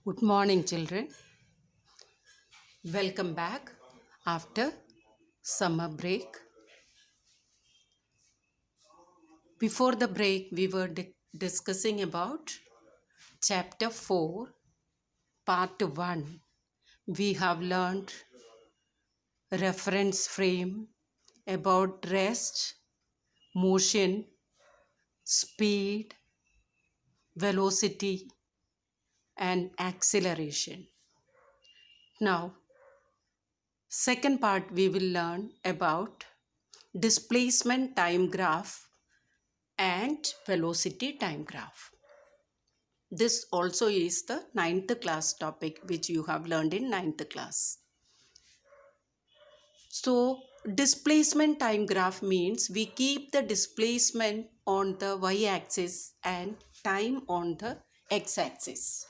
Good morning, children. Welcome back after summer break. Before the break, we were discussing about chapter 4, part 1. We have learned reference frame about rest, motion, speed, velocity, and acceleration. Now, second part we will learn about displacement time graph and velocity time graph. This also is the ninth class topic which you have learned in ninth class. So displacement time graph means we keep the displacement on the y-axis and time on the x-axis.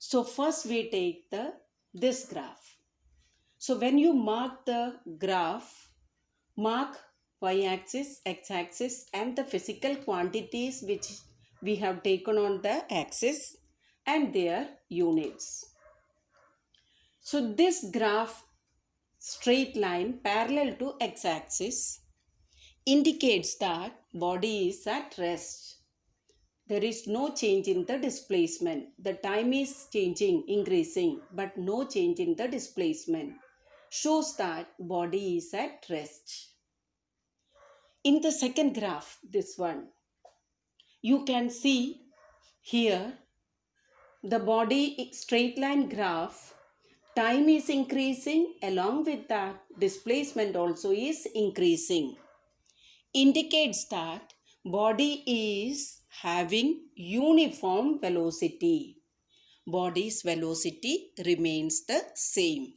So first we take this graph. So when you mark the graph, mark y-axis, x-axis and the physical quantities which we have taken on the axis and their units. So this graph straight line parallel to x-axis indicates that body is at rest. There is no change in the displacement. The time is changing, increasing, but no change in the displacement. Shows that body is at rest. In the second graph, this one, you can see here the body straight line graph, time is increasing, along with that displacement also is increasing. Indicates that body is having uniform velocity. Body's velocity remains the same,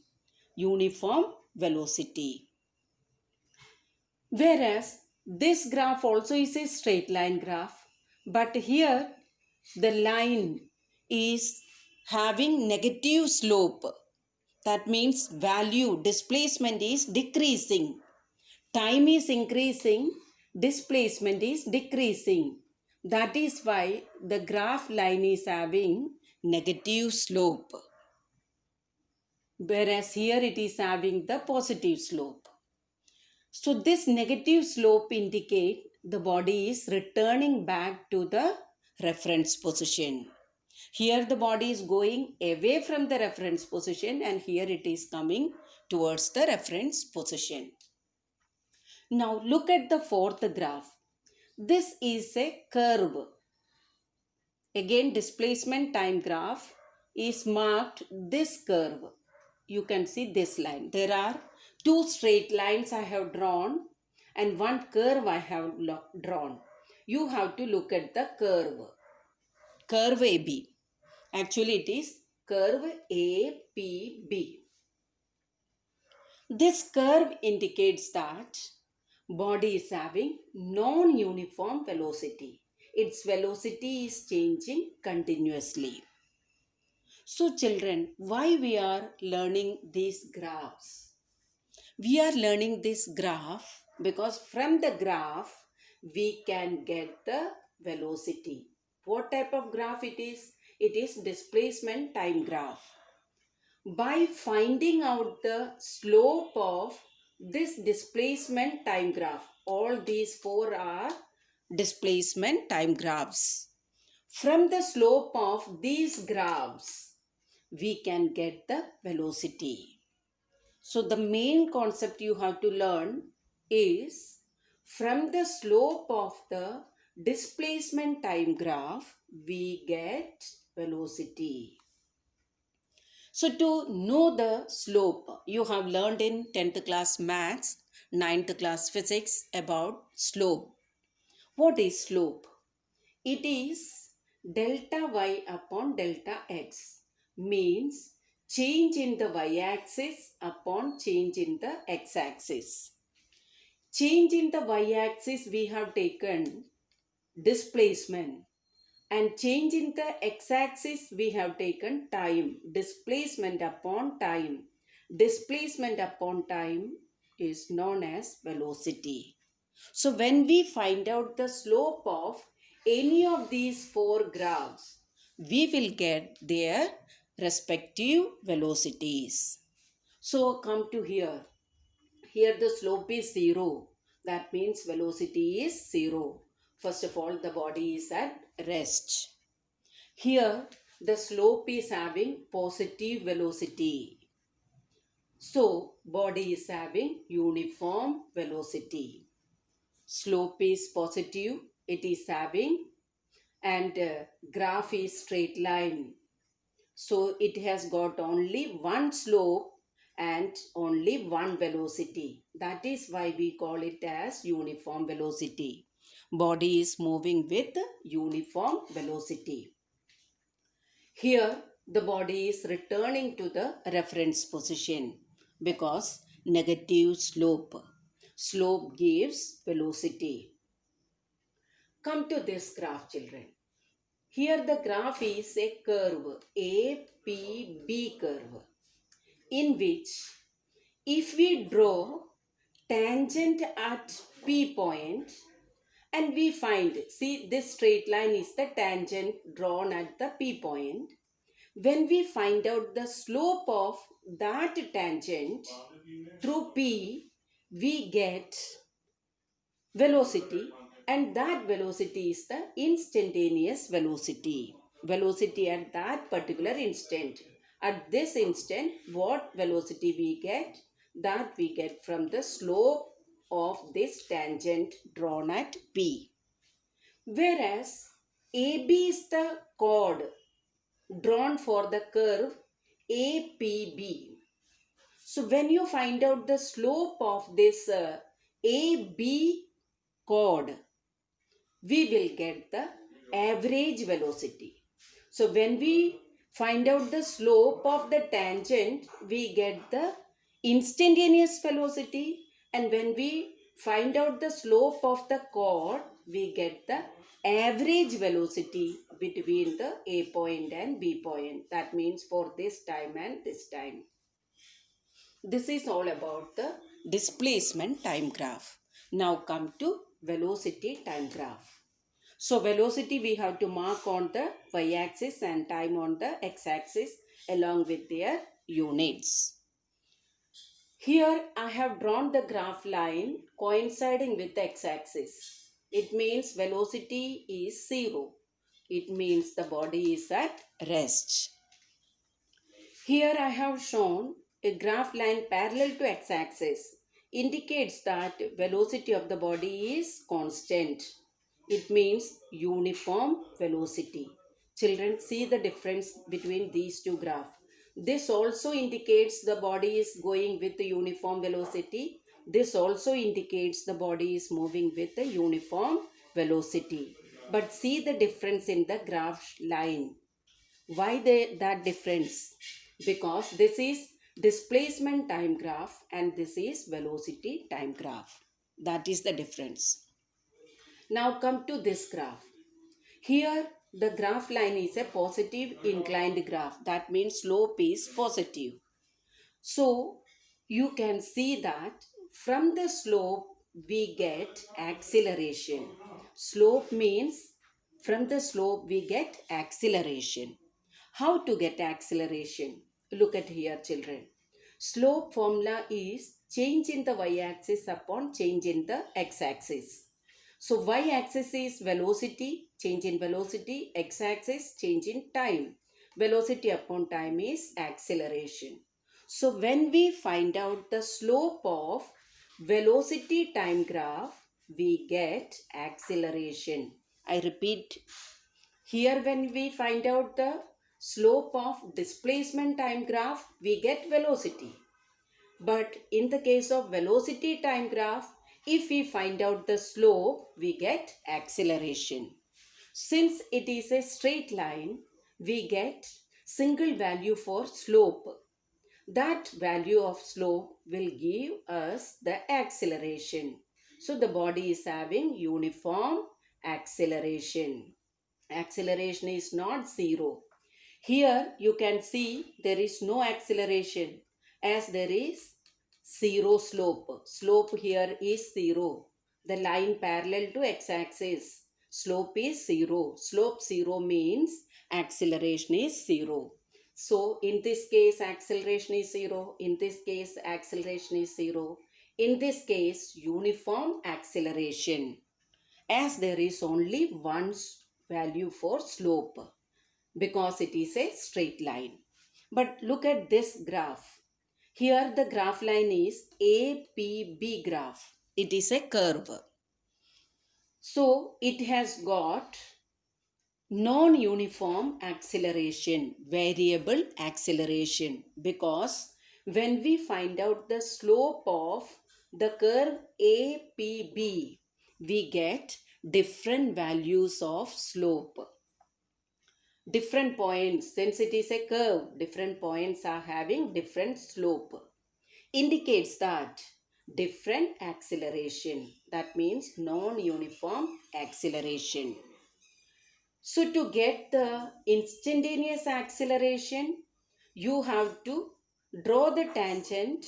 uniform velocity. Whereas this graph also is a straight line graph, but here the line is having negative slope. That means value, displacement is decreasing. Time is increasing, displacement is decreasing. That is why the graph line is having negative slope. Whereas here it is having the positive slope. So this negative slope indicate the body is returning back to the reference position. Here the body is going away from the reference position and here it is coming towards the reference position. Now look at the fourth graph. This is a curve. Again, displacement time graph is marked this curve. You can see this line. There are two straight lines I have drawn and one curve I have drawn. You have to look at the curve. Curve AB. Actually, it is curve APB. This curve indicates that body is having non-uniform velocity. Its velocity is changing continuously. So children, why we are learning these graphs? We are learning this graph because from the graph we can get the velocity. What type of graph it is? It is displacement time graph. By finding out the slope of this displacement time graph, all these four are displacement time graphs. From the slope of these graphs, we can get the velocity. So the main concept you have to learn is from the slope of the displacement time graph, we get velocity. So to know the slope, you have learned in 10th class maths, 9th class physics about slope. What is slope? It is delta y upon delta x, means change in the y-axis upon change in the x-axis. Change in the y-axis we have taken displacement and change in the x-axis we have taken time, displacement upon time. Displacement upon time is known as velocity. So when we find out the slope of any of these four graphs, we will get their respective velocities. So come to here. Here the slope is 0. That means velocity is 0. First of all, the body is at rest. Here the slope is having positive velocity. So body is having uniform velocity. Slope is positive, it is having, and graph is straight line. So it has got only one slope and only one velocity. That is why we call it as uniform velocity. Body is moving with uniform velocity. Here the body is returning to the reference position because negative slope. Slope gives velocity. Come to this graph, children. Here the graph is a curve, APB curve, in which if we draw tangent at P point and we find, see this straight line is the tangent drawn at the P point. When we find out the slope of that tangent through P, we get velocity, and that velocity is the instantaneous velocity. Velocity at that particular instant. At this instant, what velocity we get? That we get from the slope of this tangent drawn at P. Whereas AB is the chord drawn for the curve APB. So when you find out the slope of this AB chord, we will get the average velocity. So when we find out the slope of the tangent, we get the instantaneous velocity, and when we find out the slope of the chord, we get the average velocity between the A point and B point. That means for this time and this time. This is all about the displacement time graph. Now come to velocity time graph. So velocity we have to mark on the y-axis and time on the x-axis along with their units. Here I have drawn the graph line coinciding with the x-axis. It means velocity is 0. It means the body is at rest. Here I have shown a graph line parallel to x-axis. Indicates that velocity of the body is constant. It means uniform velocity. Children, see the difference between these two graphs. This also indicates the body is going with the uniform velocity. This also indicates the body is moving with the uniform velocity. But see the difference in the graph line. Why that difference? Because this is displacement time graph and this is velocity time graph. That is the difference. Now come to this graph. Here the graph line is a positive inclined graph. That means slope is positive. So you can see that from the slope we get acceleration. Slope means from the slope we get acceleration. How to get acceleration? Look at here, children. Slope formula is change in the y-axis upon change in the x-axis. So y-axis is velocity, change in velocity, x-axis change in time. Velocity upon time is acceleration. So when we find out the slope of velocity time graph, we get acceleration. I repeat, here when we find out the slope of displacement time graph, we get velocity. But in the case of velocity time graph, if we find out the slope, we get acceleration. Since it is a straight line, we get single value for slope. That value of slope will give us the acceleration. So the body is having uniform acceleration. Acceleration is not zero. Here you can see there is no acceleration as there is zero slope. Slope here is 0. The line parallel to x-axis. Slope is 0. Slope 0 means acceleration is 0. So in this case, acceleration is 0. In this case, acceleration is 0. In this case, uniform acceleration, as there is only one value for slope because it is a straight line. But look at this graph. Here the graph line is APB graph. It is a curve. So it has got non-uniform acceleration, variable acceleration, because when we find out the slope of the curve APB, we get different values of slope. Different points, since it is a curve, different points are having different slope, indicates that different acceleration. That means non-uniform acceleration. So to get the instantaneous acceleration, you have to draw the tangent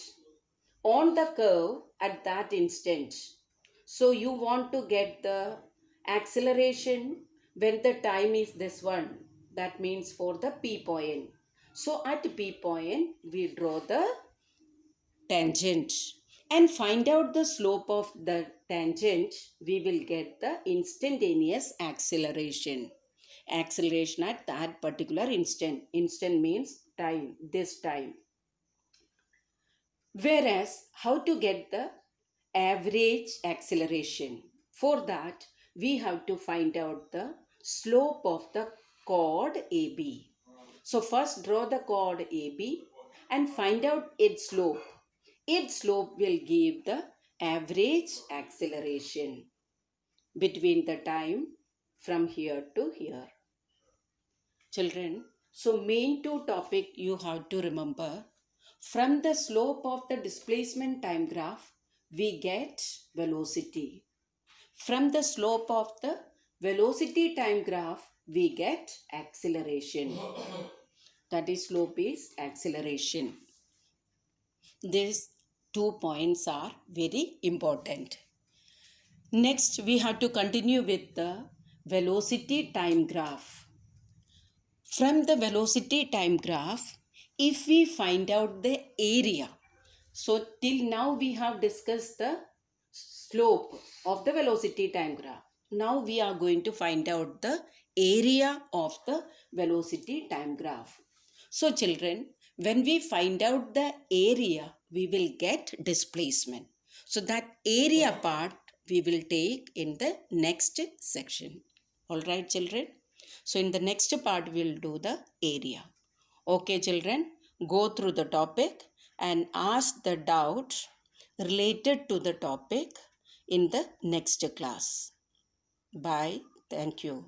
on the curve at that instant. So you want to get the acceleration when the time is this one. That means for the P point. So at P point, we draw the tangent and find out the slope of the tangent. We will get the instantaneous acceleration. Acceleration at that particular instant. Instant means time, this time. Whereas, how to get the average acceleration? For that, we have to find out the slope of the chord AB. So first draw the chord AB and find out its slope. Its slope will give the average acceleration between the time from here to here. Children, so main two topic you have to remember. From the slope of the displacement time graph, we get velocity. From the slope of the velocity time graph, we get acceleration. That is, slope is acceleration. These 2 points are very important. Next, we have to continue with the velocity time graph. From the velocity time graph, if we find out the area, so till now we have discussed the slope of the velocity time graph. Now we are going to find out the area of the velocity time graph. So children, when we find out the area, we will get displacement. So that area part we will take in the next section. All right, children. So in the next part, we'll do the area. Okay, children, go through the topic and ask the doubt related to the topic in the next class. Bye. Thank you.